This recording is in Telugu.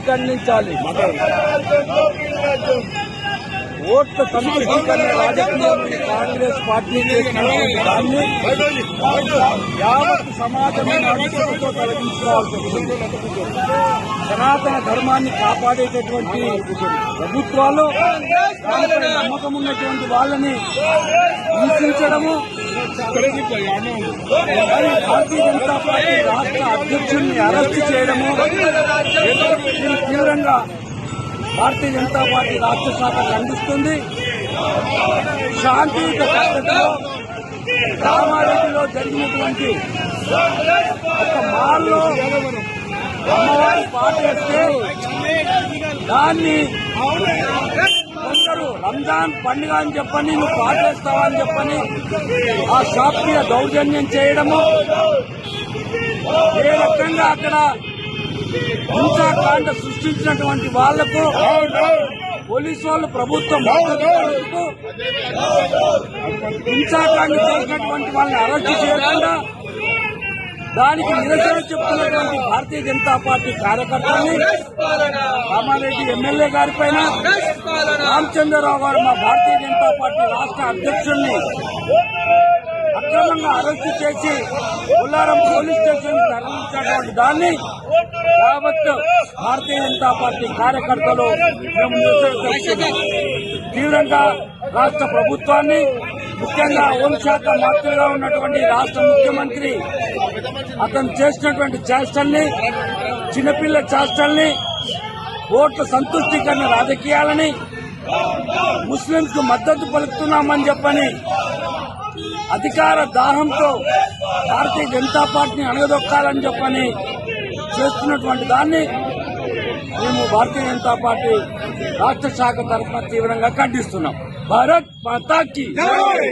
ఖండించాలి. ఓట్ల సంతృప్తికరణ రాజకీయాన్ని కాంగ్రెస్ పార్టీ చేసినటువంటి దాన్ని యావత్ సమాజమే నడుచుకుంటూ తొలగించుకోవాల్సి వస్తుంది. సనాతన ధర్మాన్ని కాపాడేటటువంటి ప్రభుత్వాలు దానిపై నమ్మకం ఉన్నటువంటి వాళ్ళని హింసించడము, భారతీయ జనతా పార్టీ రాష్ట్ర అధ్యక్షుడిని అరెస్టు చేయడము తీవ్రంగా భారతీయ జనతా పార్టీ రాష్ట్ర శాఖ ఖండిస్తుంది. శాంతియుత పద్ధతిలో రామారెడ్డిలో జరిగినటువంటి ఒక మాల్లో అమ్మవారి పాటేస్తే దాన్ని కొందరు రంజాన్ పండుగ అని చెప్పని నువ్వు పాటేస్తావా అని చెప్పని ఆ షాప్ మీద దౌర్జన్యం చేయడము, ఏ రకంగా అక్కడ హింసాకాండ సృష్టించినటువంటి వాళ్లకు పోలీసు వాళ్ళు ప్రభుత్వం హింసాకాండ చేసినటువంటి వాళ్ళని అరెస్టు చేయకుండా దానికి నిరసన చెప్తున్నటువంటి భారతీయ జనతా పార్టీ కార్యకర్తల్ని రామారెడ్డి ఎమ్మెల్యే గారి పైన రామచంద్రరావు గారు మా భారతీయ జనతా పార్టీ రాష్ట్ర అధ్యక్షుడిని అక్రమంగా అరెస్టు చేసి బొల్లారం పోలీస్ స్టేషన్ తరలించినటువంటి దాన్ని యావత్ భారతీయ జనతా పార్టీ కార్యకర్తలు మేము నిరసన తీవ్రంగా రాష్ట్ర ప్రభుత్వాన్ని, ముఖ్యంగా హోంశాఖ మంత్రిగా ఉన్నటువంటి రాష్ట్ర ముఖ్యమంత్రి అతను చేసినటువంటి చేష్టల్ని, చిన్నపిల్ల చేష్టల్ని, ఓట్ల సంతుష్టీకరణ రాజకీయాలని, ముస్లింస్ కు మద్దతు పలుకుతున్నామని చెప్పని అధికార దాహంతో భారతీయ జనతా పార్టీని అణగదొక్కాలని చెప్పని చేస్తున్నటువంటి దాన్ని మేము భారతీయ జనతా పార్టీ రాష్ట్ర శాఖ తరఫున తీవ్రంగా ఖండిస్తున్నాం. భారత్ మాతా కీ జై.